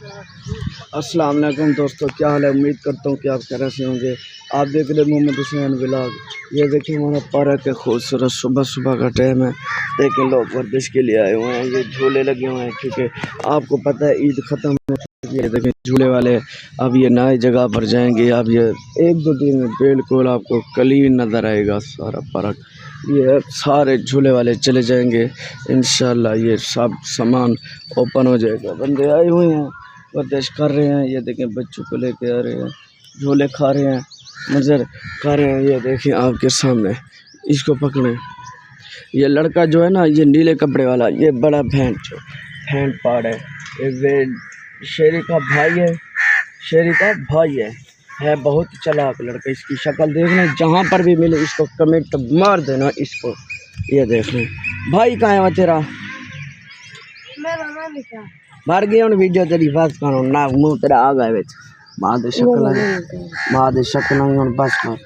अस्सलाम वालेकुम दोस्तों, क्या हाल है। उम्मीद करता हूँ कि आप खैर से होंगे। आप देख रहे मोहम्मद हुसैन व्लॉग। ये देखिए हमारा पार्क है खूबसूरत, सुबह सुबह का टाइम है। देखिए लोग वर्जिश के लिए आए हुए हैं, ये झूले लगे हुए हैं क्योंकि आपको पता है ईद ख़त्म हो चुकी है। देखिए झूले वाले अब ये नई जगह पर जाएंगे। अब ये 1-2 दिन में बिल्कुल आपको क्लीन नज़र आएगा सारा पार्क। ये सारे झूले वाले चले जाएंगे इंशाल्लाह। ये सब सामान ओपन हो जाएगा। बंदे आए हुए हैं, वर्जिश कर रहे हैं। ये देखें बच्चों को लेके आ रहे हैं, झूले खा रहे हैं, नज़र खा रहे हैं। ये देखें आपके सामने, इसको पकड़े। ये लड़का जो है ना, ये नीले कपड़े वाला, ये बड़ा भैंट पाड़ है। ये शेरी का भाई है, शेरी का भाई है बहुत चालाक लड़का। इसकी शक्ल देखना, जहाँ पर भी मिले इसको कमेंट मार देना इसको। ये देख लें भाई, कहाँ है वो तेरा? मार गया उन वीडियो तेरी बस करो ना, मुंह तेरा आ गए बिच मां दे शक्ल, मां दे शक्ल बस कर।